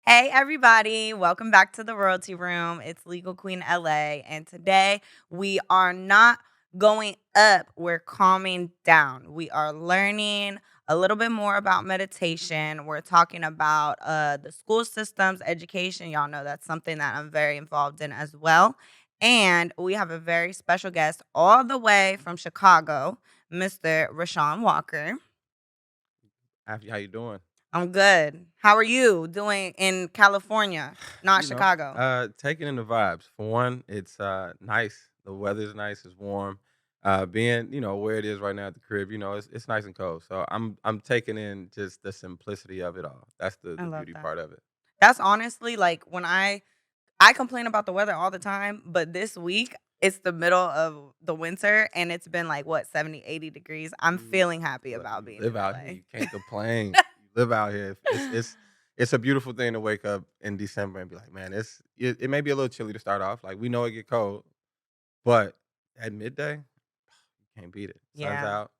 Hey everybody, welcome back to the Royalty Room. It's Legal Queen LA, and today we are not going up, we're calming down. We are learning a little bit more about meditation. We're talking about the school systems, education. Y'all know that's something that I'm very involved in as well. And we have a very special guest all the way from Chicago, Mr. Rashawn Walker. How you doing? I'm good. How are you doing in California, not You know, Chicago? taking in the vibes. For one, it's nice. The weather's nice. It's warm. Being where it is right now at the crib, it's nice and cold. So I'm taking in just the simplicity of it all. That's the I the love beauty that. part of it. That's honestly like when I complain about the weather all the time, but this week it's the middle of the winter and it's been like what 70, 80 degrees. I'm You feeling happy about you being live in out here. You LA. can't complain. You live out here. It's a beautiful thing to wake up in December and be like, man, it may be a little chilly to start off. Like we know it get cold, but at midday, you can't beat it. Sun's Yeah. out.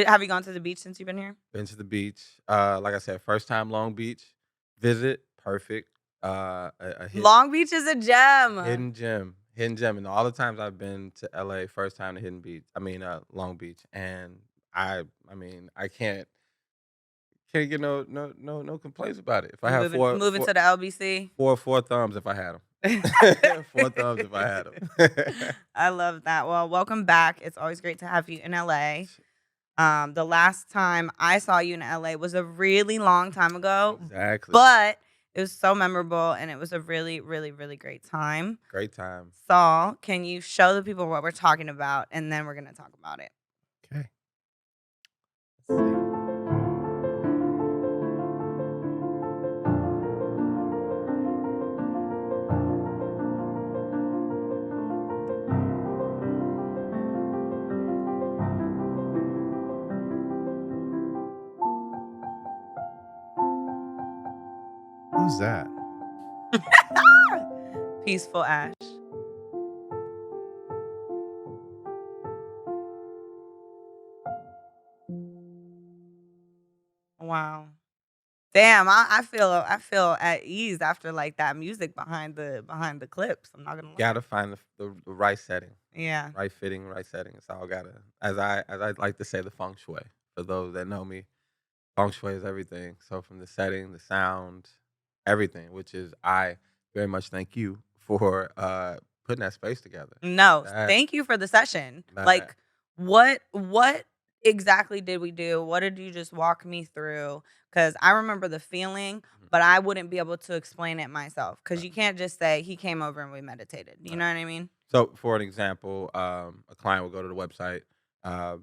Have you gone to the beach since you've been here? Been to the beach. Like I said, first time Long Beach visit, perfect. A Long Beach is a gem. hidden gem. And all the times I've been to LA, first time to Hidden Beach. I mean, Long Beach, and I mean, I can't get no complaints about it. If I You have moving to the LBC? four thumbs, if I had them, four thumbs, if I had them. I love that. Well, welcome back. It's always great to have you in LA. The last time I saw you in LA was a really long time ago, Exactly, but it was so memorable and it was a really, really, really great time. great time. Saul, can you show the people what we're talking about and then we're gonna talk about it? Okay, let's see. Who's that? Peaceful Ash. Wow. Damn, I feel at ease after like that music behind the clips. I'm not gonna lie. Gotta find the right setting. Yeah. Right fitting, right setting. It's all gotta as I like to say the feng shui. For those that know me, feng shui is everything. So from the setting, the sound, everything, which is I very much thank you for putting that space together. No, That thank you for the session. that Like, what exactly did we do? What did you just walk me through? Because I remember the feeling, mhm, but I wouldn't be able to explain it myself. Because right, you can't just say he came over and we meditated. You right. know what I mean? So for an example, a client will go to the website, uh,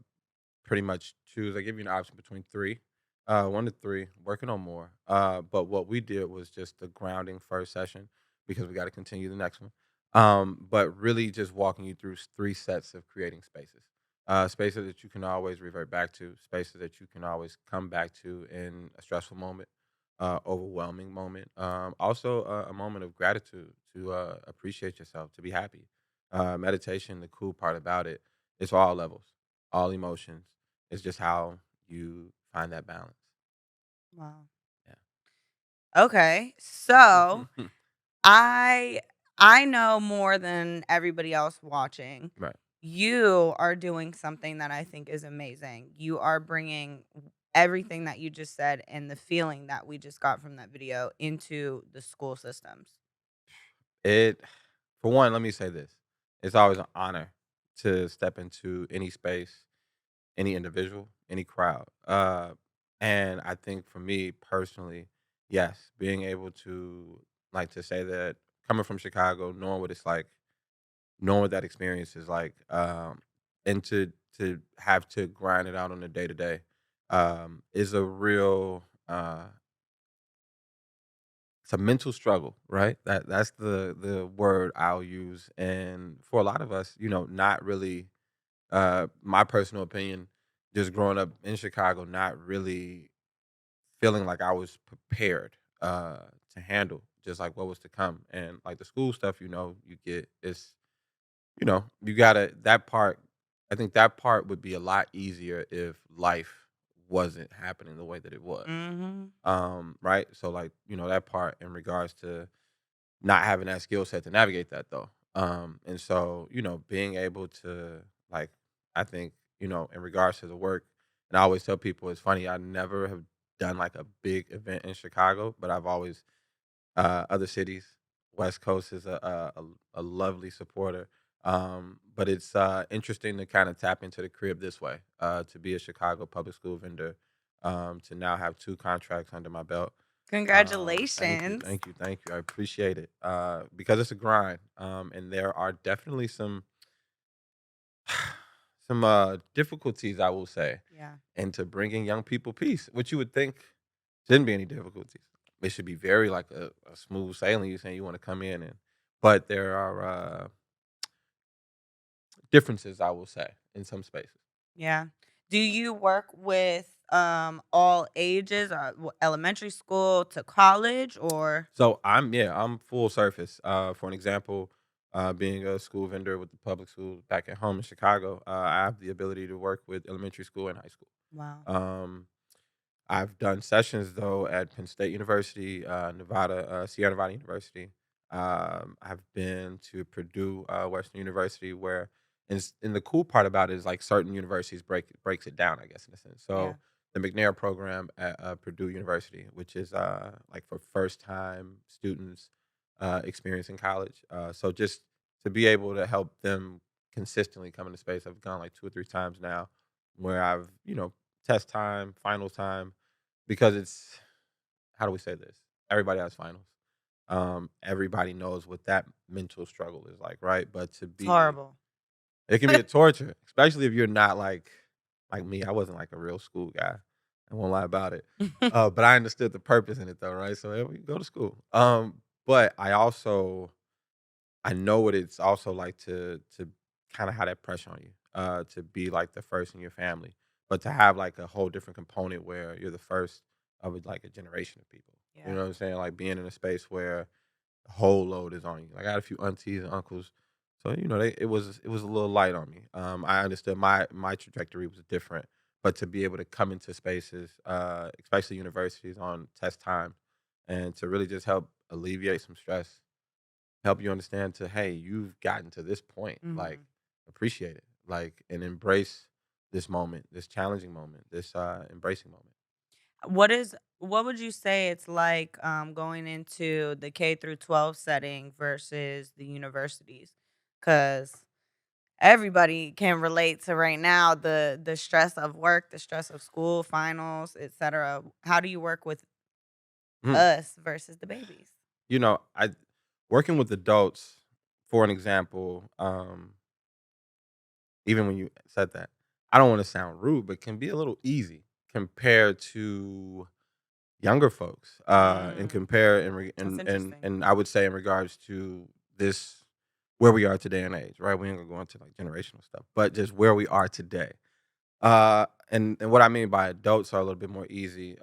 pretty much choose. I give you an option between three, one to three, working on more. But what we did was just the grounding first session because we got to continue the next one. But really just walking you through three sets of creating spaces. Spaces that you can always revert back to, spaces that you can always come back to in a stressful moment, overwhelming moment, also a moment of gratitude to appreciate yourself, to be happy. Meditation, the cool part about it, it's all levels, all emotions. It's just how you find that balance. Wow. Okay. So Yeah. I I know more than everybody else watching. Right. You are doing something that I think is amazing. You are bringing everything that you just said and the feeling that we just got from that video into the school systems. It for one, let me say this. It's always an honor to step into any space, any individual, any crowd. And I think for me personally, yes, being able to like to say that coming from Chicago, knowing what it's like, knowing what that experience is like, and to have to grind it out on a day to day, is a real it's a mental struggle, right? That's the word I'll use. And for a lot of us, not really my personal opinion, just growing up in Chicago, not really feeling like I was prepared to handle just like what was to come. And like the school stuff, you get it's you gotta that part I think that part would be a lot easier if life wasn't happening the way that it was. Mhm. Right? So like, that part in regards to not having that skill set to navigate that though. And so, being able to like I think, in regards to the work, and I always tell people it's funny, I never have done like a big event in Chicago, but I've always other cities. West Coast is a lovely supporter. But it's interesting to kind of tap into the crib this way, to be a Chicago public school vendor, to now have 2 contracts under my belt. Thank you, Congratulations. thank you, thank you. I appreciate it, because it's a grind, and there are definitely some difficulties, I will say, Yeah. into bringing young people peace, which you would think shouldn't be any difficulties. It should be very like a smooth sailing. You saying you want to come in, but there are differences, I will say, in some spaces. Yeah. Do you work with all ages, elementary school to college, or So I'm full surface. For an example, being a school vendor with the public schools back at home in Chicago, I have the ability to work with elementary school and high school. wow. Um, I've done sessions though at Penn State University, Sierra Nevada University. I've been to Purdue, Western University, where and the cool part about it is like certain universities breaks it down, I guess, in a sense. Yeah. So the McNair program at Purdue University, which is like for first time students experiencing college. So just to be able to help them consistently come into space, I've gone like 2 or 3 times now, where I've test time, final time, because it's how do we say this? Everybody has finals. Everybody knows what that mental struggle is like, right? But It's horrible. it can be a torture, especially if you're not like me. I wasn't like a real school guy. I won't lie about it. But I understood the purpose in it though, right? So yeah, we go to school. But I know what it's also like to kind of have that pressure on you, to be like the first in your family, but to have like a whole different component where you're the first of like a generation of people. You Yeah. know what I'm saying? Like being in a space where the whole load is on you. Like I had a few aunties and uncles, so it was a little light on me. I understood my trajectory was different, but to be able to come into spaces, especially universities on test time, and to really just help alleviate some stress, help you understand to, hey, you've gotten to this point, like Mhm. appreciate it, like, and embrace this moment, this challenging moment, this embracing moment. What would you say it's like going into the K through 12 setting versus the universities? Cuz everybody can relate to right now the stress of work, the stress of school, finals, etc. How do you work with Mhm. us versus the babies? I working with adults, for an example, even when you said that, I don't want to sound rude, but can be a little easy compared to younger folks, and Mm, compare that's interesting. and I would say in regards to this where we are today and age, right? We ain't gonna go into like generational stuff, but just where we are today. And what I mean by adults are a little bit more easy.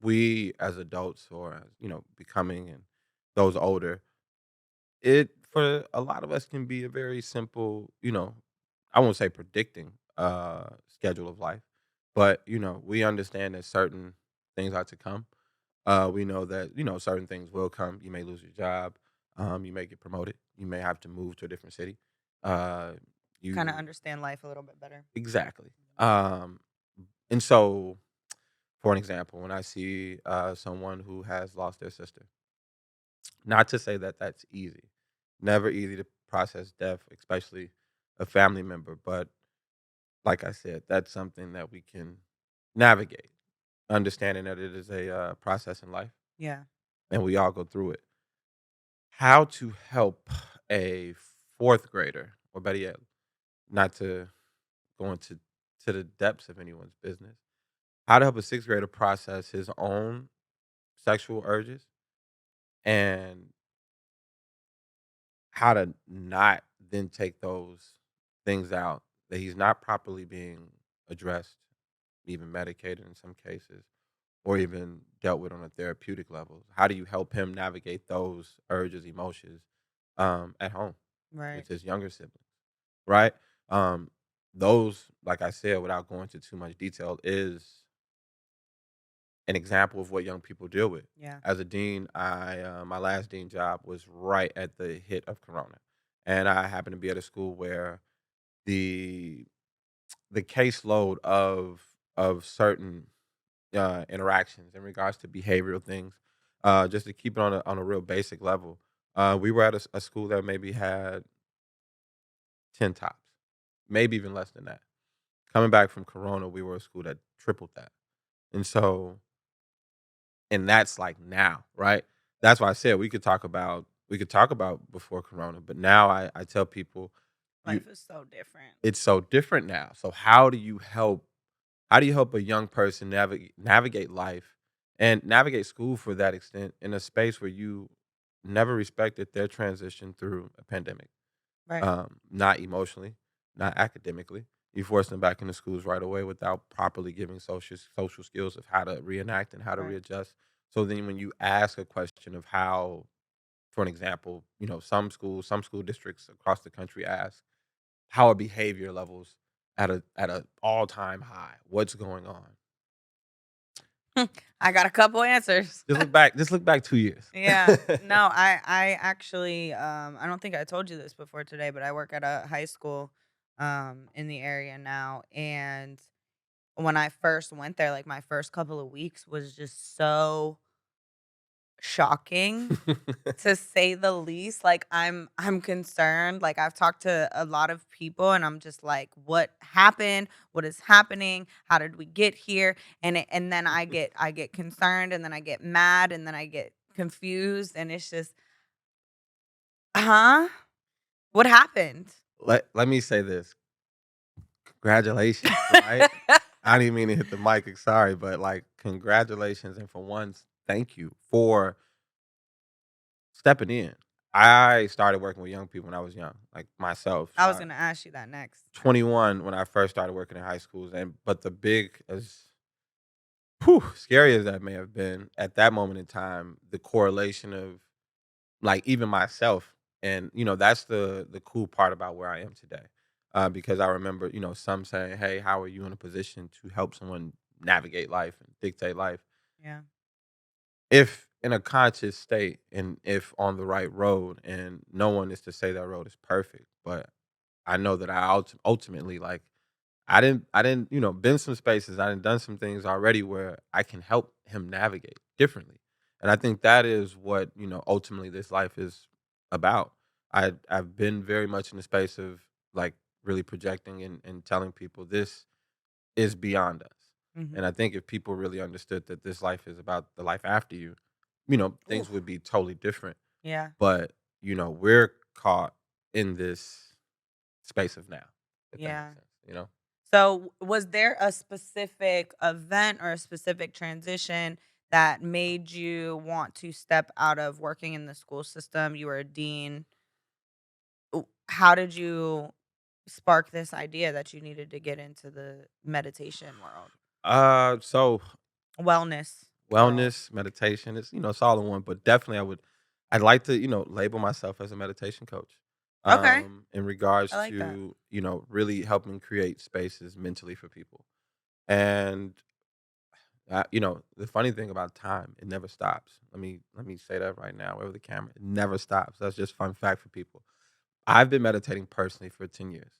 We as adults, or becoming and those older, it for a lot of us can be a very simple, I won't say predicting schedule of life, but we understand that certain things are to come. We know that certain things will come. You may lose your job. You may get promoted. You may have to move to a different city. Uh, Kind of you understand life a little bit better. exactly. And so, for an example, when I see someone who has lost their sister, not to say that that's easy, never easy to process death, especially a family member. But like I said, that's something that we can navigate, understanding that it is a process in life, Yeah. and we all go through it. How to help a fourth grader, or better yet, not to go into the depths of anyone's business. How to help a sixth grader process his own sexual urges, and how to not then take those things out that he's not properly being addressed, even medicated in some cases, or even dealt with on a therapeutic level. How do you help him navigate those urges, emotions, at home Right. with his younger siblings, right? Um, those, like I said, without going into too much detail, is an example of what young people deal with. Yeah. As a dean, my last dean job was right at the hit of Corona, and I happened to be at a school where the the caseload of certain interactions in regards to behavioral things, just to keep it on a real basic level. We were at a school that maybe had 10 tops, maybe even less than that. Coming back from Corona, we were a school that tripled that, and so and that's like now, right? That's why I said we could talk about before Corona, but now I tell people you Life is so different. it's so different now. So how do you help a young person navigate life and navigate school for that extent in a space where you never respected their transition through a pandemic? Right. Not emotionally, not academically. You force them back into schools right away without properly giving social skills of how to reenact and how to Right. readjust. So then when you ask a question of how, for an example, some school districts across the country ask, how are behavior levels at a all-time high? What's going on? I got a couple answers. Just look back 2 years. Yeah. No, I actually I don't think I told you this before today, but I work at a high school in the area now, and when I first went there, like my first couple of weeks was just so shocking to say the least. Like I'm concerned. Like I've talked to a lot of people and I'm just like, what happened? What is happening? How did we get here? And then I get concerned and then I get mad and then I get confused and it's just, huh? What happened? Let me say this. Congratulations, right? I didn't mean to hit the mic, sorry, but, like, congratulations, and for once, thank you for stepping in. I started working with young people when I was young, like myself, I was gonna ask you that next. 21 when I first started working in high schools, and but the big as whew, scary as that may have been, at that moment in time, the correlation of, like, even myself and, that's the cool part about where I am today, because I remember, some saying, "Hey, how are you in a position to help someone navigate life and dictate life?" Yeah. If in a conscious state and if on the right road, and no one is to say that road is perfect, but I know that ultimately, like, I didn't, been some spaces, I done some things already where I can help him navigate differently. And I think that is what, ultimately this life is about. I've been very much in the space of like really projecting and telling people this is beyond us. And Mhm. I think if people really understood that this life is about the life after you, things Oof. would be totally different. Yeah. But, we're caught in this space of now, if that Yeah. makes sense. So, was there a specific event or a specific transition that made you want to step out of working in the school system? You were a dean. How did you spark this idea that you needed to get into the meditation world, So wellness world? wellness, meditation, it's all in one, but definitely I'd like to, label myself as a meditation coach. Okay, In I regards like that. to, really helping create spaces mentally for people. And the funny thing about time, it never stops. Let me say that right now, over the camera. It never stops. That's just fun fact for people. I've been meditating personally for 10 years.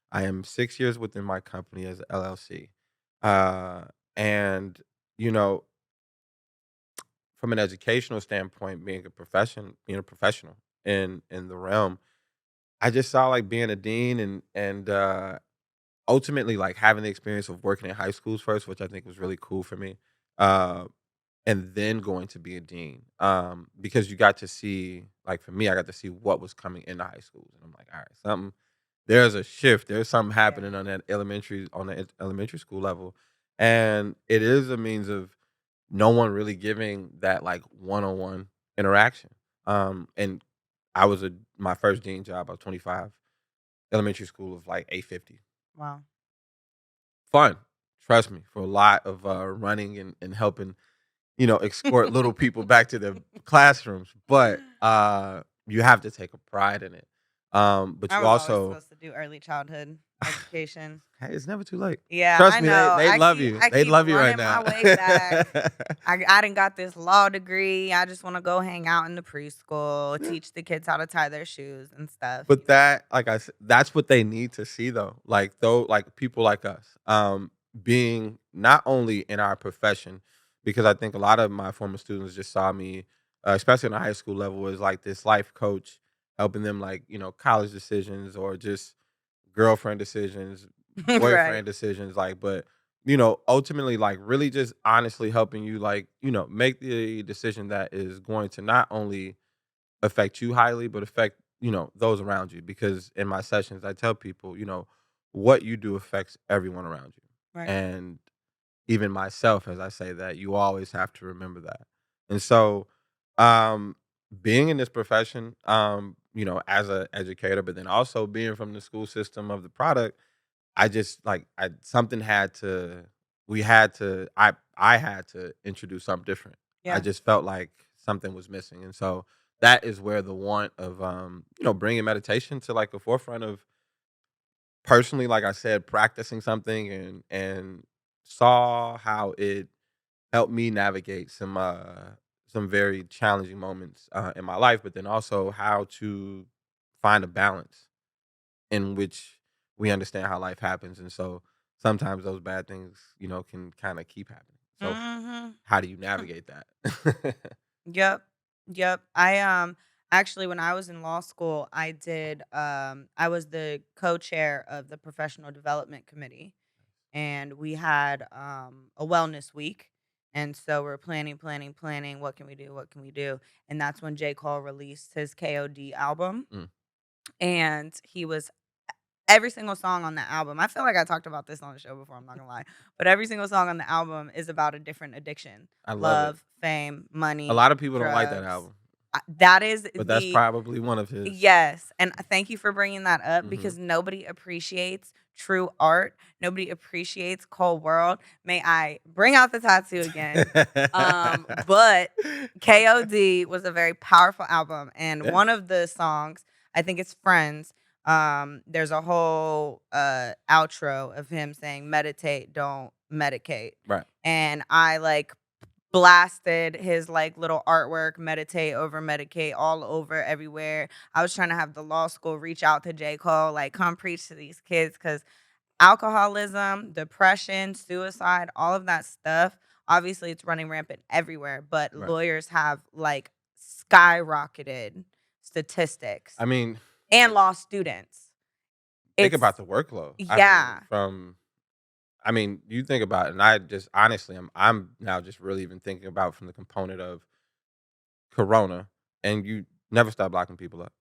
I am 6 years within my company as a LLC. Uh and you know, from an educational standpoint, being a professional in the realm, I just saw like being a dean and ultimately like having the experience of working in high schools first, which I think was really cool for me. Uh, and then going to be a dean, because you got to see, like for me, I got to see what was coming into high schools, and I'm like, all right, something. There's a shift. There's something Yeah, happening on the elementary school level, and it is a means of no one really giving that like one-on-one interaction. And I was a my first dean job. I was 25, elementary school of like 850. wow. Fun, trust me, for a lot of running and helping, escort little people back to their classrooms, but, you have to take a pride in it. But I you was always also supposed to do early childhood education. hey, it's never too late. Yeah, Trust I me, know. they love you. I They keep love you right running my now. way back. I done got this law degree. I just wanna go hang out in the preschool, teach the kids how to tie their shoes and stuff, But that, like I said, that's what they need to see though. Like though, like people like us, being not only in our profession, because I think a lot of my former students just saw me, especially in the high school level, as like this life coach, helping them like college decisions or just girlfriend decisions, Right. boyfriend decisions, like, but ultimately, like, really just honestly helping you, like, make the decision that is going to not only affect you highly, but affect, those around you. Because in my sessions, I tell people, what you do affects everyone around you. Right. And even myself, as I say that, you always have to remember that. And so, um, being in this profession, as a educator, but then also being from the school system of the product, I just like I something had to we had to I had to introduce something different. I Yeah. just felt like something was missing. And so that is where the want of bringing meditation to like the forefront of personally, like I said, practicing something and saw how it helped me navigate some very challenging moments in my life, but then also how to find a balance in which we understand how life happens. And so sometimes those bad things, can kind of keep happening. So Mhm. how do you navigate that? Yep. Yep. Actually when I was in law school, I was the co-chair of the professional development committee, and we had a wellness week. And so we're planning, what can we do? What can we do? And that's when J. Cole released his KOD album. Mm, And he was every single song on the album. I feel like I talked about this on the show before, I'm not gonna lie. But every single song on the album is about a different addiction. I love it. Love, fame, A money, lot of people don't like that drugs. album, That is but that's the probably one of his. Yes, and thank you for bringing that up Hmm. because nobody appreciates true art. Nobody appreciates Cold World. May I bring out the tattoo again? But KOD was a very powerful album, and Yeah, one of the songs, I think it's Friends. There's a whole outro of him saying, "Meditate, don't medicate," right. and I like blasted his like little artwork, meditate over medicate all over everywhere. I was trying to have the law school reach out to J. Cole, like come preach to these kids because alcoholism, depression, suicide, all of that stuff, obviously it's running rampant everywhere, but Right. lawyers have like skyrocketed statistics I mean, and law students. think It's about the workload. I mean, yeah. you think about it, and I just honestly, I'm now just really even thinking about from the component of Corona, and you never stop locking people up.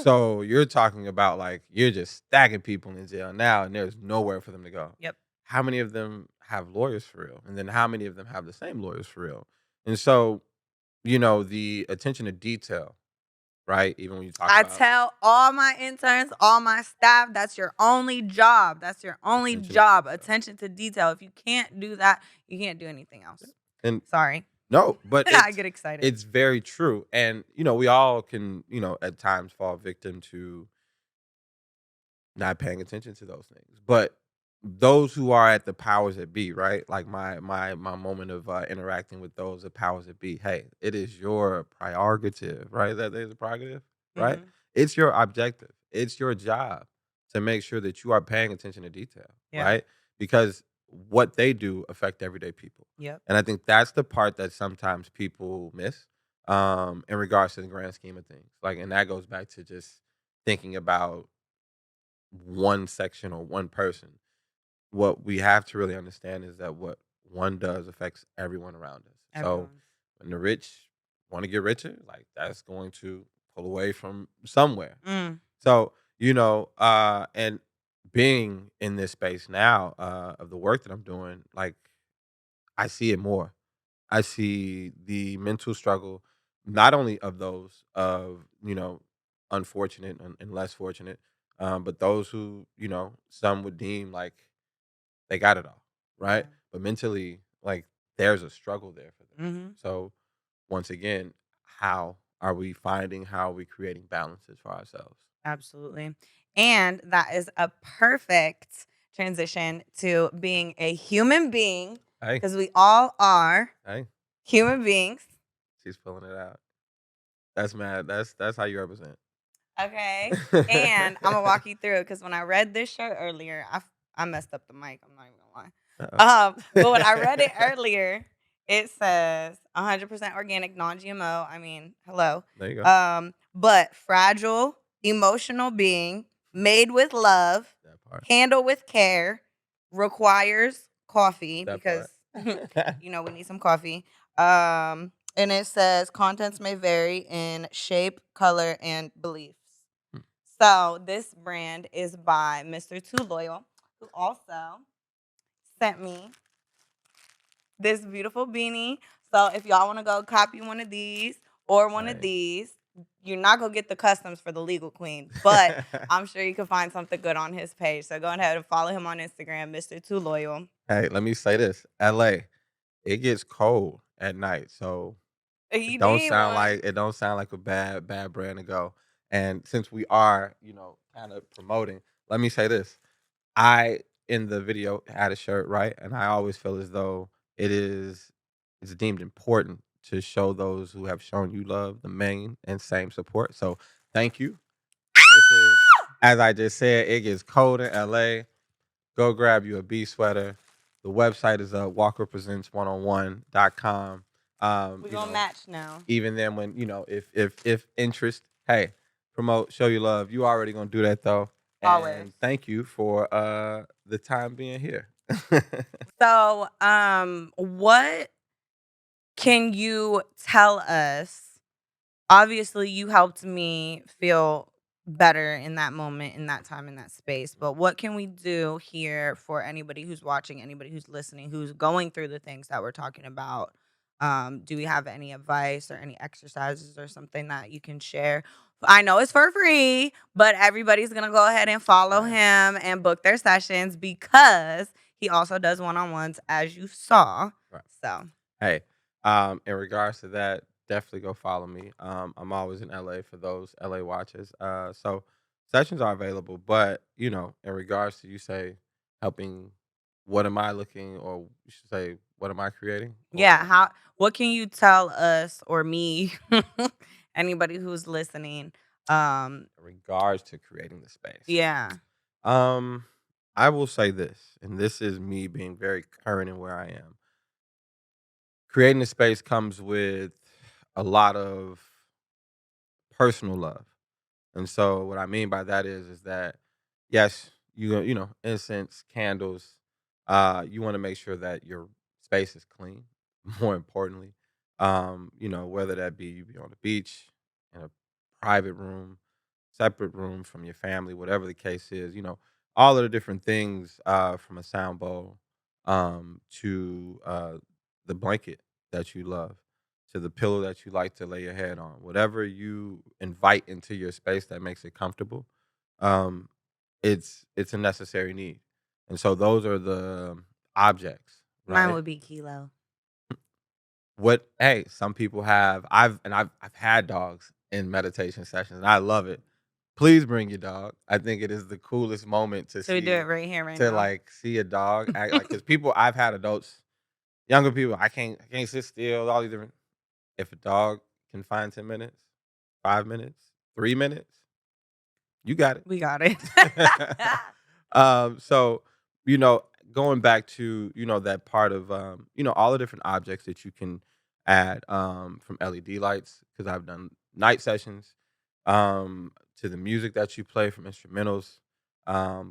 So you're talking about like you're just stacking people in jail now, and there's nowhere for them to go. Yep. How many of them have lawyers for real? And then how many of them have the same lawyers for real? And so, the attention to detail, right? Even when you talk I about tell all my interns, all my staff, that's your only job. That's your only attention to job. detail. Attention to detail. If you can't do that, you can't do anything Yeah. else. And Sorry. no, but I it's get excited. it's very true. And we all can, at times fall victim to not paying attention to those things. But those who are at the powers that be, right? Like my moment of interacting with those at powers that be. Hey, it is your prerogative, right? That there's a prerogative, right? Mhm. It's your objective. It's your job to make sure that you are paying attention to detail, Yeah. right? Because what they do affect everyday people. Yep. And I think that's the part that sometimes people miss in regards to the grand scheme of things. Like, and that goes back to just thinking about one section or one person. What we have to really understand is that what one does affects everyone around us. So Everyone. when the rich want to get richer, like that's going to pull away from somewhere. Mm. So, and being in this space now of the work that I'm doing, like I see it more. I see the mental struggle, not only of those of unfortunate and less fortunate, but those who some would deem like they got it all, right? Yeah. But mentally, like there's a struggle there for them. Mhm. So once again, how are we finding how we creating balances for ourselves? Absolutely. And that is a perfect transition to being a human being Hey, because we all are hey, human beings. she's pulling it out. That's mad. That's how you represent. Okay. And I'm gonna walk you through it because when I read this shirt earlier, I messed up the mic. I'm not even gonna Uh-oh. lie. But when I read it earlier, it says 100% organic, non-GMO. I mean, hello. There you go. But fragile, emotional being, made with love, That part. handle with care, requires coffee That because part. we need some coffee. And it says contents may vary in shape, color, and beliefs. So this brand is by Mr. Too Loyal, who also sent me this beautiful beanie. So if y'all want to go copy one of these or one of Hey. these, you're not gonna get the customs for the Legal Queen, but I'm sure you can find something good on his page. So go ahead and follow him on Instagram, Mr. Too Loyal. Hey, let me say this. LA, it gets cold at night, so You need one. it don't sound like a bad brand to go. And since we are, kind of promoting, let me say this. I in the video had a shirt, right? And I always feel as though it's deemed important to show those who have shown you love the main and same support. So thank you. This is, as I just said, it gets cold in LA. Go grab you a B sweater. The website is walkrepresents101.com. We're gonna match now. Even then when, if interest, hey, promote, show you love. You already gonna do that though. Always. And thank you for the time being here. So, what can you tell us? Obviously, you helped me feel better in that moment, in that time, in that space. But what can we do here for anybody who's watching, anybody who's listening, who's going through the things that we're talking about? Do we have any advice or any exercises or something that you can share? I know it's for free, but everybody's gonna go ahead and follow Right. him and book their sessions because he also does one-on-ones, as you saw. Right. So Hey, in regards to that, definitely go follow me. I'm always in LA for those LA watches. So sessions are available, but in regards to you say helping, what am I looking, or you should say, what am I creating? yeah, Or what can you tell us or me, anybody who's listening? in regards to creating the space. Yeah. Um, I will say this, and this is me being very current in where I am. Creating the space comes with a lot of personal love. And so what I mean by that is that yes, incense, candles, you want to make sure that your space is clean. More importantly, whether that be you be on the beach, in a private room, separate room from your family, whatever the case is, all of the different things, from a sound bowl, to the blanket that you love, to the pillow that you like to lay your head on, whatever you invite into your space that makes it comfortable, um, it's a necessary need. And so those are the objects, Mine right? would be Kilo. What hey, some people have I've had dogs in meditation sessions and I love it. Please bring your dog. I think it is the coolest moment to So we do it see right here, right to now. like see a dog act like, because people, I've had adults, younger people, I can't sit still, all these different, if a dog can find 10 minutes, 5 minutes, 3 minutes, you got We got it. it. So, you know, going back to, that part of, all the different objects that you can add, from LED lights, because I've done night sessions, to the music that you play from instrumentals,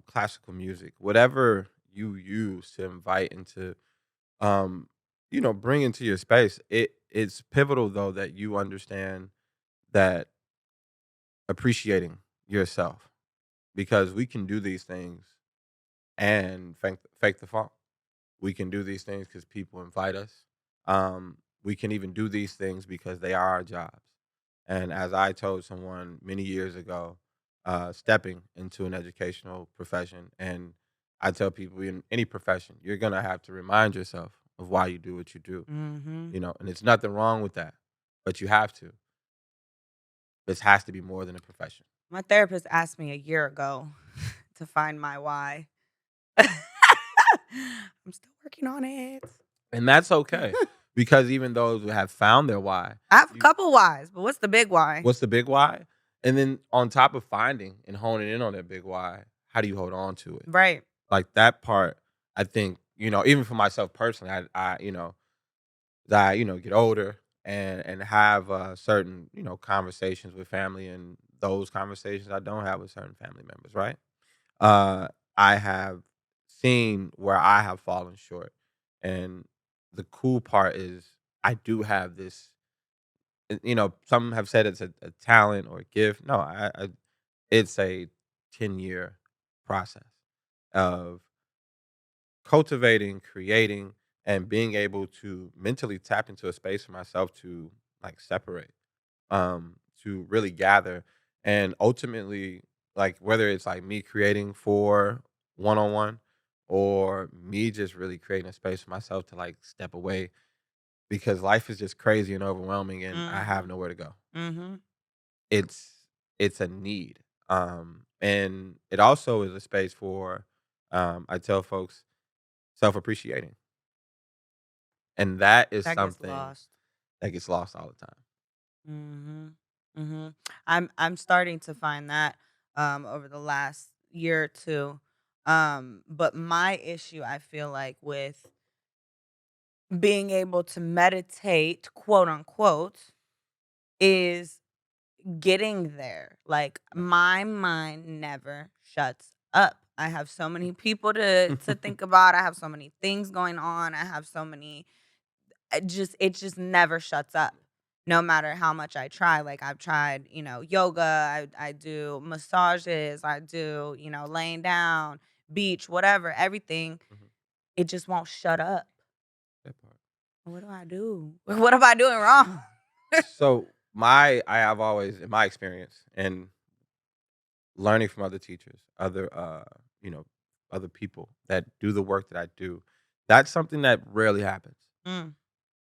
classical music, whatever you use to invite into, um, bring into your space. It's pivotal though that you understand that appreciating yourself, because we can do these things and fake the funk. We can do these things because people invite us. We can even do these things because they are our jobs. And as I told someone many years ago, stepping into an educational profession, and I tell people in any profession, you're gonna have to remind yourself of why you do what you do. Mhm. And it's nothing wrong with that, but you have to. This has to be more than a profession. My therapist asked me a year ago to find my why. I'm still working on it. And that's okay, because even those who have found their why, I have a you couple whys, but what's the big why? what's the big why? And then on top of finding and honing in on that big why, how do you hold on to it? Right. Like that part, I think, even for myself personally, as I, get older and have certain, conversations with family, and those conversations I don't have with certain family members, right? Uh, I have seen where I have fallen short. And the cool part is I do have this, some have said it's a talent or a gift. No, it's a 10-year process of cultivating, creating, and being able to mentally tap into a space for myself to like separate, to really gather, and ultimately, like whether it's like me creating for one on one, or me just really creating a space for myself to like step away because life is just crazy and overwhelming, and I have Mhm. nowhere to go. Mhm. It's it's a need, and it also is a space for, I tell folks, self appreciating. And that is That gets something lost. that gets lost all the time. Mhm. Mhm. I'm starting to find that over the last year or two. But my issue I feel like with being able to meditate, quote unquote, is getting there. Like my mind never shuts up. I have so many people to think about. I have so many things going on. I have so many it just never shuts up. No matter how much I try. Like I've tried, yoga, I do massages, I do, laying down, beach, whatever, everything. Mhm. It just won't shut up. That part. What do I do? What am I doing wrong? So I have always, in my experience and learning from other teachers, you know, other people that do the work that I do, that's something that rarely happens. Mm,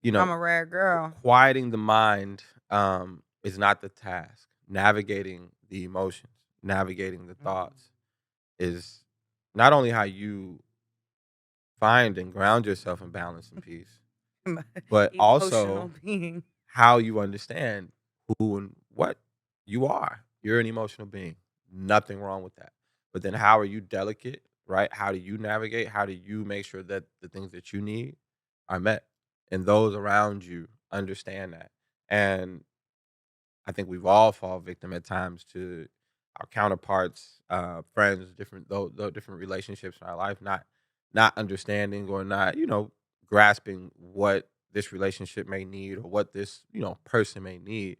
You I'm know, a rare girl. quieting the mind, is not the task. Navigating the emotions, navigating the Mm. thoughts is not only how you find and ground yourself in balance and peace, but Emotional also being. how you understand who and what you are. You're an emotional being. Nothing wrong with that. But then how are you delicate, right? How do you navigate? How do you make sure that the things that you need are met? And those around you understand that. And I think we've all fall victim at times to our counterparts, friends, different though different relationships in our life, not understanding or not, grasping what this relationship may need or what this, person may need.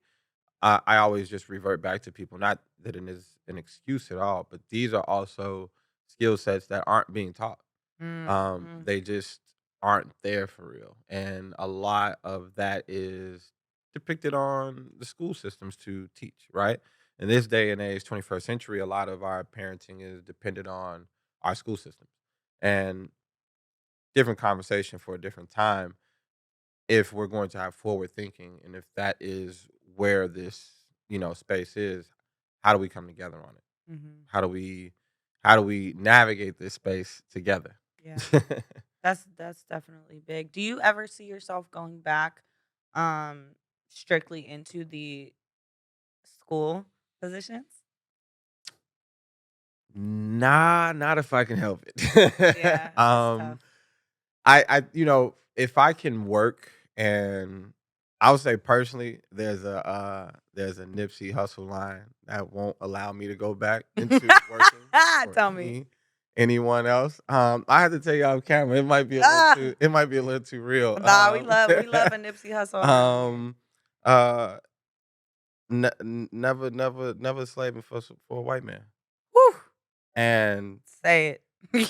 I always just revert back to people, not that it is an excuse at all, but these are also skill sets that aren't being taught. Mhm. They just aren't there for real. And a lot of that is depicted on the school systems to teach, right? In this day and age, 21st century, a lot of our parenting is dependent on our school systems. And different conversation for a different time, if we're going to have forward thinking, and if that is where this, space is, how do we come together on it? Mhm. How do we navigate this space together? Yeah. That's definitely big. Do you ever see yourself going back um strictly into the school positions? Nah, not if I can help it. Yeah, that's tough. If I can work, and I would say personally, there's a Nipsey Hustle line that won't allow me to go back into working for Tell me. anyone else. I have to tell you off camera, Ah, it might be a little too real. nah, we love a Nipsey Hustle around here. Um, uh, never slaving for a white man. Whew, And say it.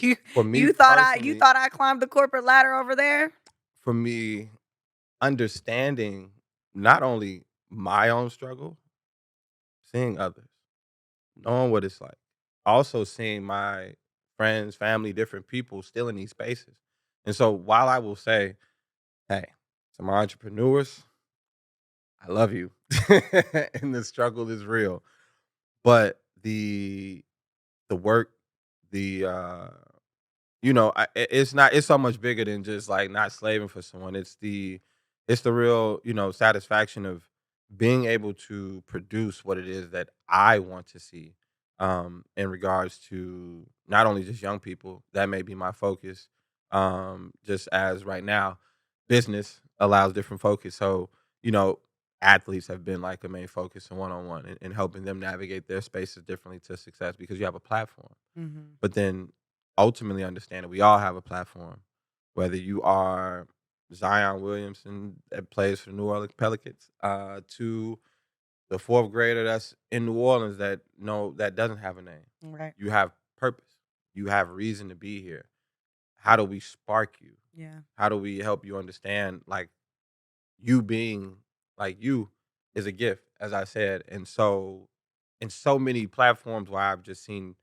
you for me you personally, thought I climbed the corporate ladder over there? for me, understanding not only my own struggle, seeing others, knowing what it's like, also seeing my friends, family, different people still in these spaces. And so while I will say, hey, some entrepreneurs, I love you. And the struggle is real. But the work, the it's not, it's so much bigger than just like not slaving for someone. It's the real, satisfaction of being able to produce what it is that I want to see, in regards to not only just young people. That may be my focus. Just as right now, business allows different focus. So, you know, athletes have been like a main focus in one-on-one, and helping them navigate their spaces differently to success because you have a platform. Mhm. But then ultimately understand that we all have a platform, whether you are Zion Williamson that plays for the New Orleans Pelicans, to the fourth grader that's in New Orleans that doesn't have a name. Right. You have purpose. You have reason to be here. How do we spark you? Yeah. How do we help you understand, like, you being like you is a gift, as I said. And so in so many platforms where I've just seen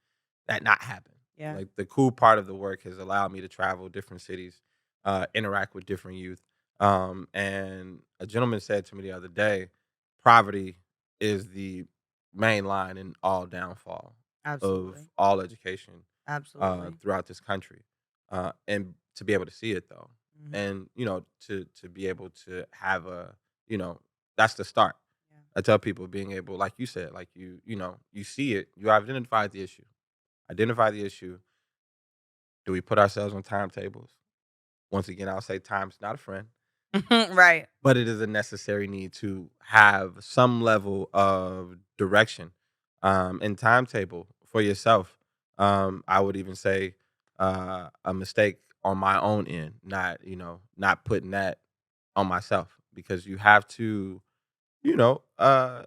that not happen. Yeah. Like, the cool part of the work has allowed me to travel different cities, interact with different youth. And a gentleman said to me the other day, poverty is the main line in all downfall of Absolutely. all education, Absolutely. throughout this country. And to be able to see it though, Mhm. and to be able to have you know that's the start. Yeah. I tell people, being able, like you said, like you see it, you identify the issue. Do we put ourselves on timetables? Once again, I'll say time's not a friend, Right. but it is a necessary need to have some level of direction, and timetable for yourself. I would even say, a mistake on my own end, not putting that on myself, because you have to, you know, uh,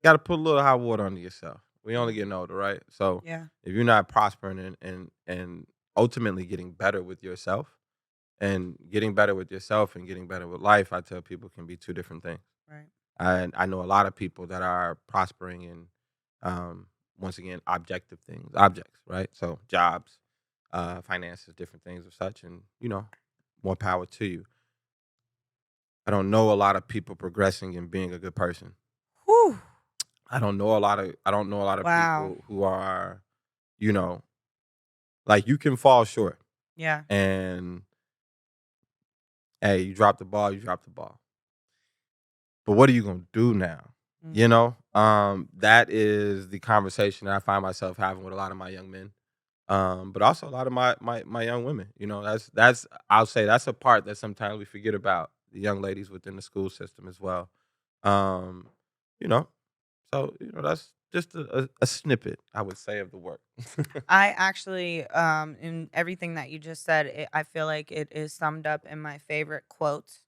got to put a little hot water under yourself. We only Mhm. getting older, right? So Yeah. if you're not prospering and ultimately getting better with yourself, and getting better with yourself and getting better with life, I tell people, can be two different things. Right. And I know a lot of people that are prospering in, um, once again, objective things, objects, right? So jobs, finances, different things of such, and more power to you. I don't know a lot of people progressing and being a good person. Whew. I don't know a lot of Wow. people who are, you know, like, you can fall short, Yeah. and hey, you drop the ball. But what are you gonna do now? Mhm. That is the conversation that I find myself having with a lot of my young men, but also a lot of my young women. That's I'll say that's a part that sometimes we forget about, the young ladies within the school system as well. Um, you know, so that's just a snippet, I would say, of the work. I actually, in everything that you just said, I feel like it is summed up in my favorite quote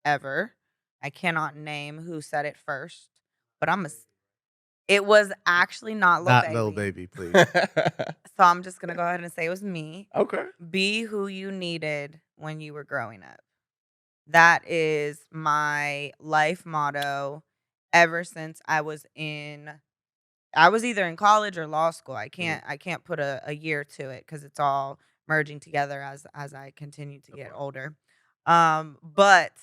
ever. I cannot name who said it first, but it was actually not Lil Not Lil Baby. Baby, please. So I'm just gonna go ahead and say it was me. Okay. Be who you needed when you were growing up. That is my life motto ever since I was either in college or law school. Mhm. I can't put a year to it because it's all merging together as I continue to Of get course. older. But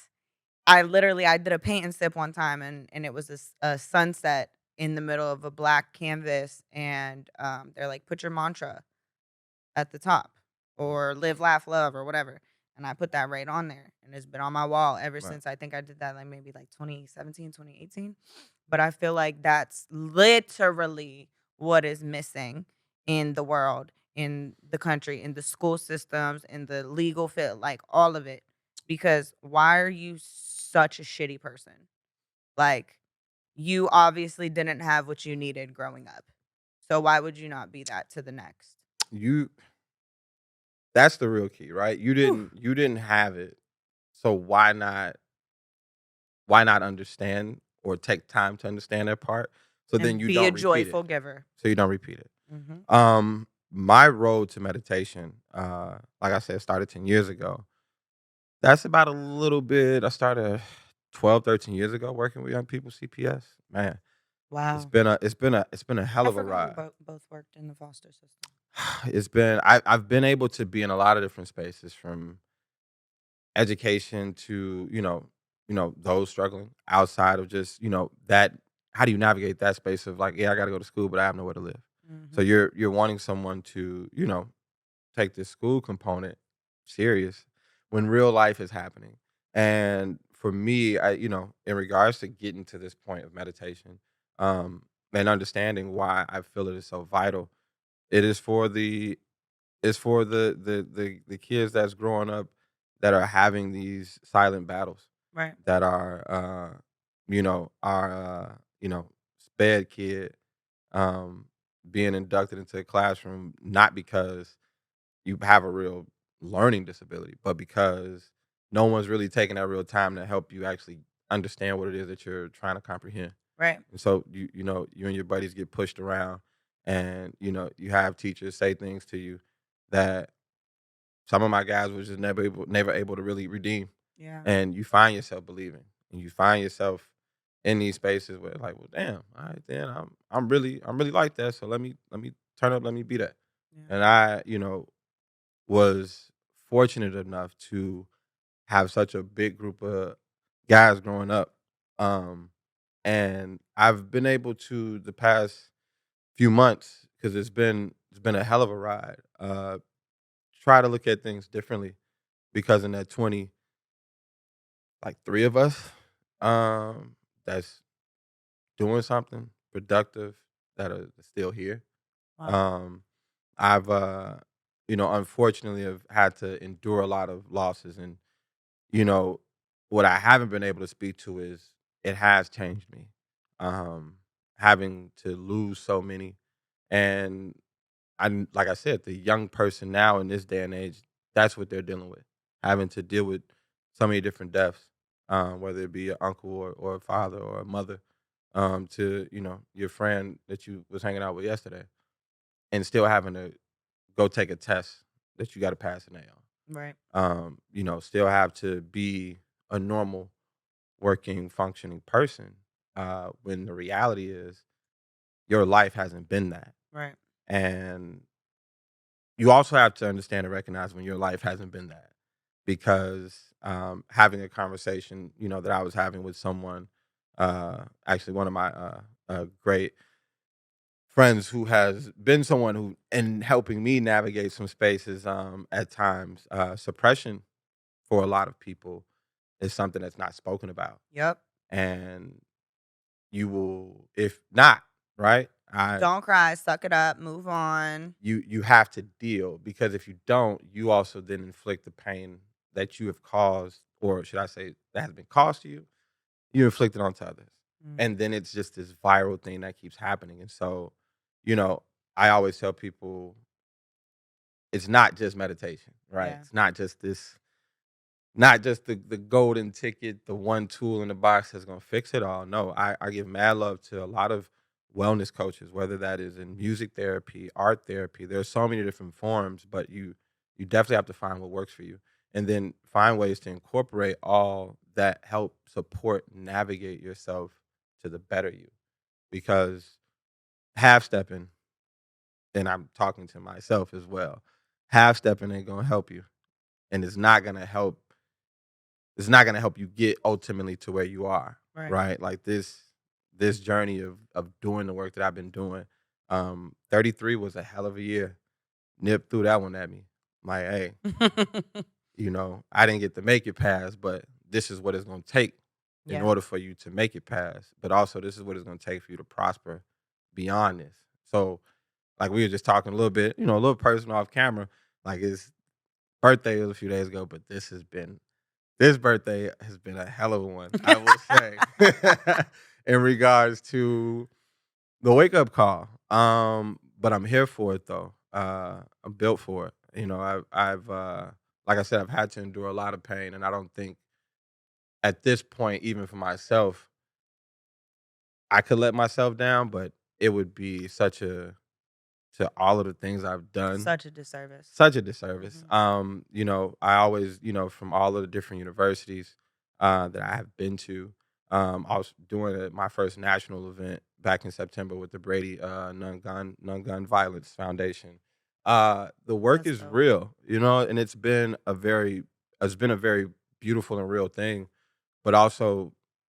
I did a paint and sip one time, and it was a sunset in the middle of a black canvas, and they're like, put your mantra at the top, Mhm. or live, laugh, love, or whatever. And I put that right on there, and it's been on my wall ever Right. since. I think I did that like maybe like 2017, 2018. But I feel like that's literally what is missing in the world, in the country, in the school systems, in the legal field, like all of it. Because why are you such a shitty person? Like, you obviously didn't have what you needed growing up. So why would you not be that to the next? You That's the real key, right? You Whew. didn't you didn't have it. So why not understand, or take time to understand that part, so then And you be a don't repeat it. joyful giver. So you don't repeat it. Mhm. My road to meditation, like I said, started 10 years ago. That's about a little bit. I started 12, 13 years ago working with young people CPS. Man, it's Wow. been a it's been a it's been a hell I of a forgot we ride. both worked in the foster system. I've been able to be in a lot of different spaces, from education to, those struggling outside of just, that how do you navigate that space of like, yeah, I gotta go to school, but I have nowhere to live. So Mhm. you're wanting someone to, take this school component serious when real life is happening. And for me, in regards to getting to this point of meditation, um, and understanding why I feel it is so vital, it is for the the kids that's growing up that are having these silent battles Right. that are our sped kid um being inducted into a classroom not because you have a real learning disability, but because no one's really taking that real time to help you actually understand what it is that you're trying to comprehend. Right. And so you and your buddies get pushed around, and you have teachers say things to you that some of my guys was just never able to really redeem. Yeah. And you find yourself believing, and you find yourself in these spaces where like, well, damn, all right, then I'm really like that. So let me turn up, let me be that. Yeah. And I, was fortunate enough to have such a big group of guys growing up. Um, and I've been able to the past few months because it's been a hell of a ride. Try to look at things differently because in that 20, like three of us, that's doing something productive that are still here. Wow. Um, I've unfortunately have had to endure a lot of losses, and you know, what I haven't been able to speak to is it has changed me. Um, Having to lose so many, and like I said, the young person now in this day and age, that's what they're dealing with, having to deal with so many different deaths, whether it be an uncle or a father or a mother, to your friend that you was hanging out with yesterday, and still having to go take a test that you got to pass an A on. Right. Still have to be a normal working, functioning person, when the reality is your life hasn't been that. Right. And you also have to understand and recognize when your life hasn't been that. Because having a conversation, that I was having with someone, actually one of my great friends who has been someone who, in helping me navigate some spaces, at times, suppression for a lot of people is something that's not spoken about. Yep. And you will, if not, right? Don't cry, suck it up, move on. You have to deal, because if you don't, you also then inflict the pain that you have caused, or should I say that has been caused to you, you inflict it onto others. Mm. And then it's just this viral thing that keeps happening. And so, you know, I always tell people it's not just meditation, right? Yeah. It's not just this, not just the golden ticket, the one tool in the box that's gonna fix it all. No, I give mad love to a lot of wellness coaches, whether that is in music therapy, art therapy. There's so many different forms, but you definitely have to find what works for you, and then find ways to incorporate all that help support navigate yourself to the better you. Because half stepping, and I'm talking to myself as well, half stepping ain't gonna help you, and it's not gonna help you get ultimately to where you are, Right. right? Like this journey of doing the work that I've been doing. 33 was a hell of a year. Nip threw that one at me. Like, hey, I didn't get to make it past, but this is what it's gonna take in Yeah. order for you to make it past. But also this is what it's gonna take for you to prosper beyond this. So, like we were just talking a little bit, a little personal off camera. Like his birthday was a few days ago, but this birthday has been a hell of a one, I will say, in regards to the wake up call. But I'm here for it though. I'm built for it. Like I said, I've had to endure a lot of pain, and I don't think at this point, even for myself, I could let myself down. But it would be such a to all of the things I've done, Such a disservice. such a disservice. Mhm. I always, from all of the different universities that I have been to, I was doing my first national event back in September with the Brady Non Gun Violence Foundation. The work That's is dope. real, and it's been a very beautiful and real thing. but also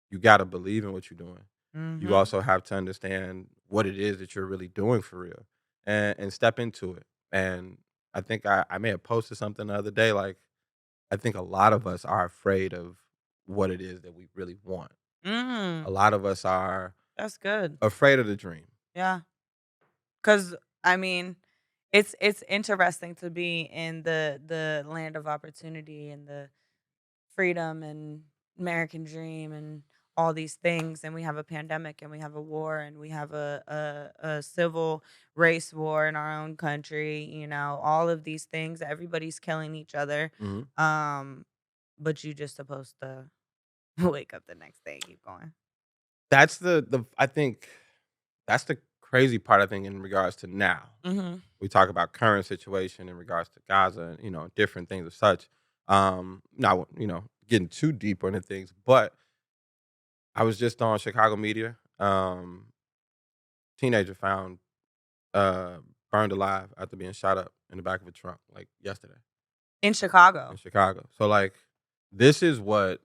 you got to believe in what you're doing. You Mhm. also have to understand what it is that you're really doing for real, and step into it. And I think I may have posted something the other day. Like, I think a lot of us are afraid of what it is that we really want. A Mm, lot of us are that's good. afraid of the dream. Yeah, cause I mean, it's interesting to be in the land of opportunity and the freedom and American dream and all these things, and we have a pandemic and we have a war and we have a civil race war in our own country, all of these things, everybody's killing each other. Mhm. Um, but you just supposed to wake up the next day and keep going. That's the I think that's the crazy part. I think in regards to now, Mhm. we talk about current situation in regards to Gaza and different things of such. Not getting too deep into things, but I was just on Chicago media. Teenager found uh, burned alive after being shot up in the back of a truck like yesterday In in Chicago. Chicago. So like, this is what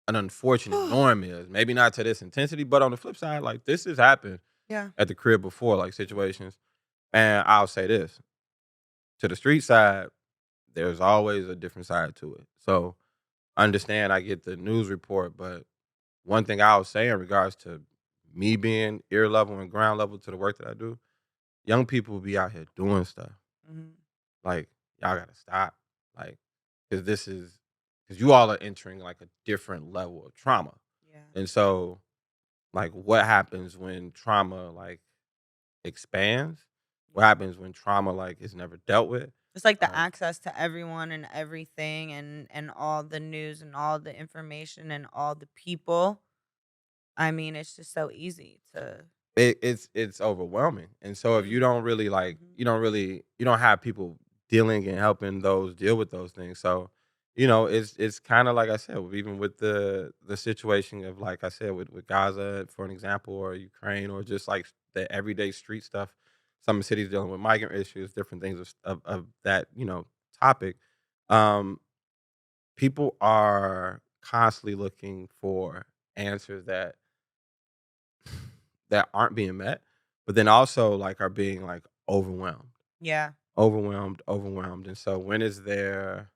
an unfortunate norm is. Maybe not to this intensity, but on the flip side, like this has happened Yeah. at the crib before, like situations. And I'll say this to the street side, there's always a different side to it. So understand, I get the news report, but one thing I'll say in regards to me being ear level and ground level to the work that I do, young people be out here doing stuff. Mhm. Like, y'all gotta stop. Like, because because you all are entering like a different level of trauma. Yeah. And so, like, what happens when trauma like expands? What Yeah. happens when trauma like is never dealt with? It's like the Uh, access to everyone and everything and all the news and all the information and all the people. I mean, it's just so easy to. it's overwhelming. And so if you Mm. don't really like Mhm. you don't have people dealing and helping those deal with those things. So, it's kind of like I said, even with the situation of like I said with Gaza for an example, or Ukraine, or just like the everyday street stuff. Some cities dealing with migrant issues, different things of that, topic. Um, People are constantly looking for answers that aren't being met, but then also like are being like overwhelmed, Yeah. overwhelmed. And so when is there?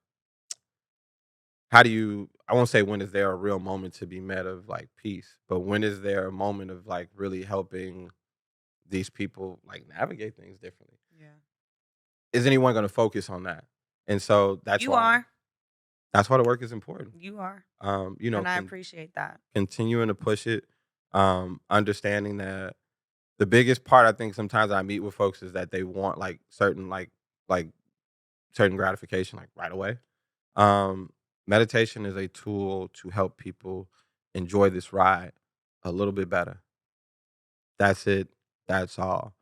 How do you? I won't say when is there a real moment to be met of like peace, but when is there a moment of like really helping these people like navigate things differently? Yeah. Is anyone going to focus on that? And so You are. that's why the work is important. You are. You know, And I appreciate that. continuing to push it, understanding that the biggest part I think sometimes I meet with folks is that they want like certain gratification like right away. Um, Meditation is a tool to help people enjoy this ride a little bit better. That's it. That's all.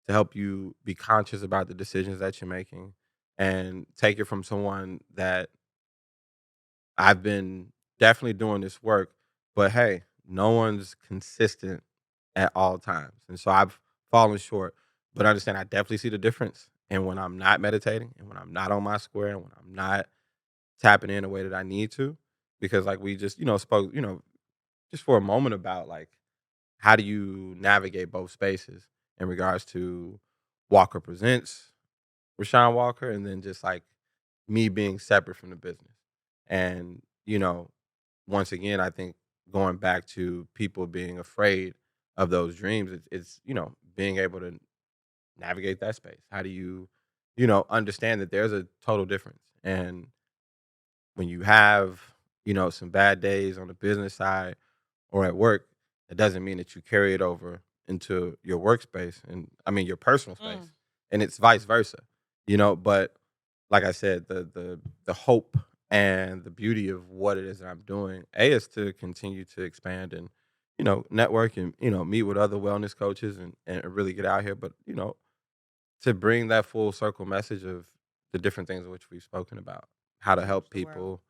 To help you be conscious about the decisions that you're making and take it from someone that I've been definitely doing this work, but hey, no one's consistent at all times. And so I've fallen short, but understand I definitely see the difference. And when I'm not meditating and when I'm not on my square and when I'm not tapping in the way that I need to, because like we just, spoke, just for a moment about like how do you navigate both spaces in regards to Walker Presents, Rashawn Walker, and then just like me being separate from the business. And, once again, I think going back to people being afraid of those dreams, it's being able to navigate that space. How do you, understand that there's a total difference? And when you have, some bad days on the business side or at work, it doesn't mean that you carry it over into your workspace and I mean your personal space. Mm. And it's vice versa. But like I said, the hope and the beauty of what it is that I'm doing, is to continue to expand and, network and, meet with other wellness coaches and really get out here. But, to bring that full circle message of the different things in which we've spoken about, how to Change help the world.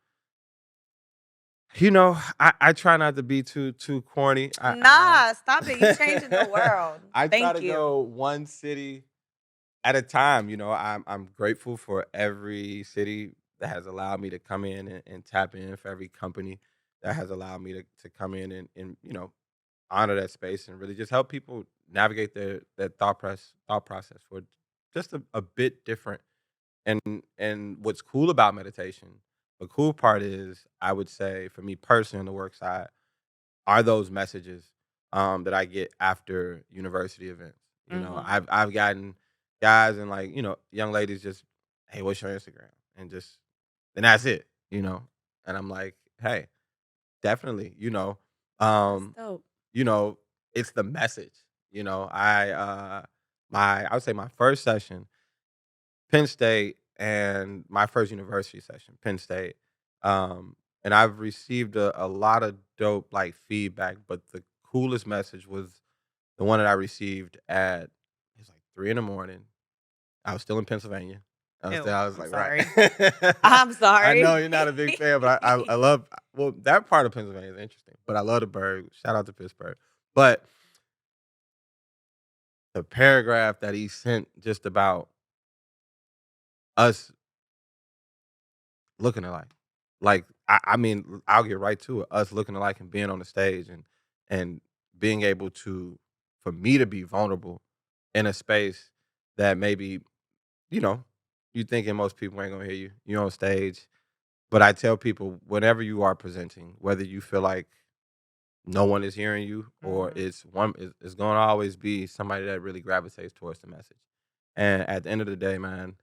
people. I try not to be too corny. Nah, stop it. You changing the world. I try Thank to you. go one city at a time. I'm grateful for every city that has allowed me to come in and tap in, for every company that has allowed me to come in and honor that space and really just help people navigate their thought process for just a bit different. And what's cool about meditation, the cool part is, I would say, for me personally on the work side, are those messages that I get after university events. Mhm. I've gotten guys and, like, young ladies just, hey, what's your Instagram? And just, and that's it, And I'm like, hey, definitely, That's um, dope. you know, it's the message. I would say my first session, Penn State, and my first university session, Penn State. And I've received a lot of dope, like, feedback, but the coolest message was the one that I received at, it's like 3 in the morning. I was still in Pennsylvania. Ew, I was I'm like, right. sorry. I'm I know sorry. you're not a big fan, but I love, well, that part of Pennsylvania is interesting. But I love the bird. Shout out to Pittsburgh. But the paragraph that he sent just about us looking alike. Like, I mean, I'll get right to it. Us looking alike and being on the stage and being able to, for me to be vulnerable in a space that maybe, you know, you thinking most people ain't gonna hear you. You're on stage. But I tell people, whenever you are presenting, whether you feel like no one is hearing you, or Mhm. it's gonna always be somebody that really gravitates towards the message. And at the end of the day, man,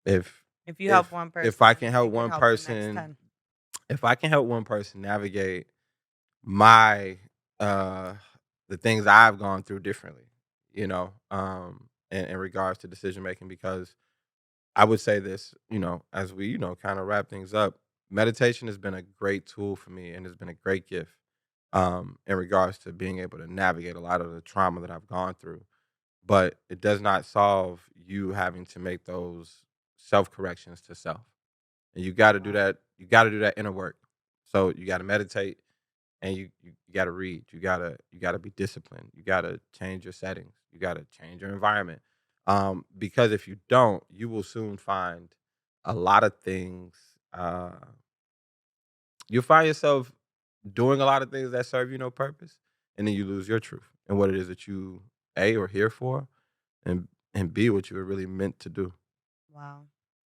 if If you help if one if I person, can help it could one help the next person 10. if I can help one person navigate my uh the things I've gone through differently, in regards to decision making, because I would say this, as we, kind of wrap things up, meditation has been a great tool for me and has been a great gift in regards to being able to navigate a lot of the trauma that I've gone through. But it does not solve you having to make those self corrections to self. And you got to do Wow. that. You got to do that inner work. So you got to meditate, and you got to read. You got to be disciplined. You got to change your settings. You got to change your environment. Because if you don't, you will soon find a lot of things. You'll find yourself doing a lot of things that serve you no purpose, and then you lose your truth and what it is that you, A, are here for, and B, what you were really meant to do. Wow.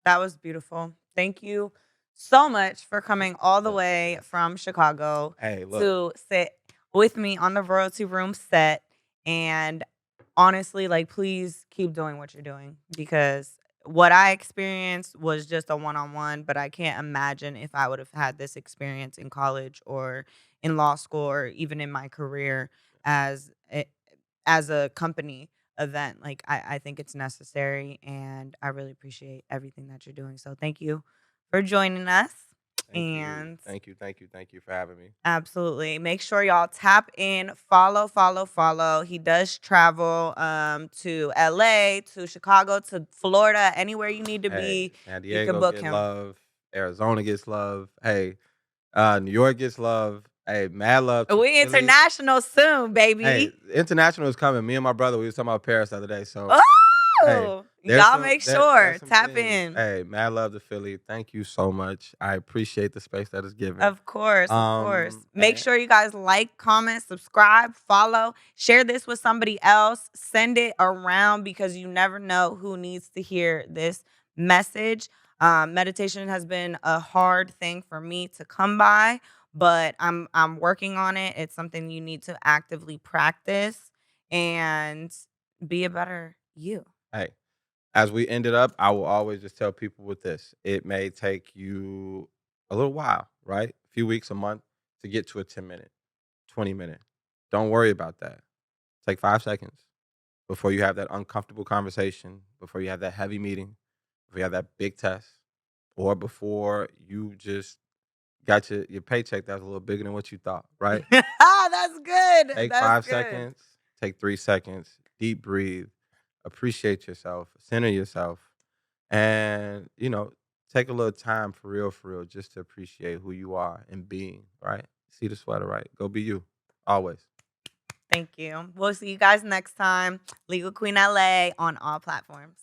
That was beautiful. Thank you so much for coming all the Yes, way yes. from Chicago Hey, look. to sit with me on the Royalty Room set. And honestly, like, please keep doing what you're doing, because what I experienced was just a one on one, but I can't imagine if I would have had this experience in college or in law school or even in my career as a, as a company event. Like, I think it's necessary, and I really appreciate everything that you're doing. So thank you for joining us. Thank you. And Thank you. Thank you. Thank you for having me. absolutely. Make sure y'all tap in, follow, follow, follow. He does travel to LA, to Chicago, to Florida, anywhere you need to Hey, be, San you can Diego book get him. love. Arizona gets love. Hey, New York gets love. Hey, mad love to We Philly. international soon, Hey, baby. international is coming. Me and my brother, we was talking about Paris the other day. So, hey, Oh, y'all make there's sure. some Tap things. in. Hey, mad love to Philly. Thank you so much. I appreciate the space that is given. Of course, of course. Make And sure you guys like, comment, subscribe, follow, share this with somebody else, send it around, because you never know who needs to hear this message. Meditation has been a hard thing for me to come by, but I'm working on it. It's something you need to actively practice and be a better you. hey, as we ended up, I will always just tell people with this. It may take you a little while, right? A few weeks, a month to get to a 10-minute, 20-minute. Don't worry about that. Take 5 seconds before you have that uncomfortable conversation, before you have that heavy meeting, before you have that big test, or before you just got your paycheck that was a little bigger than what you thought, right? That's good. Take That's 5 good. seconds, take 3 seconds, deep breathe, appreciate yourself, center yourself, and, take a little time for real, just to appreciate who you are and being, right? See the sweater, right? Go be you, always. Thank you. We'll see you guys next time. Legal Queen LA on all platforms.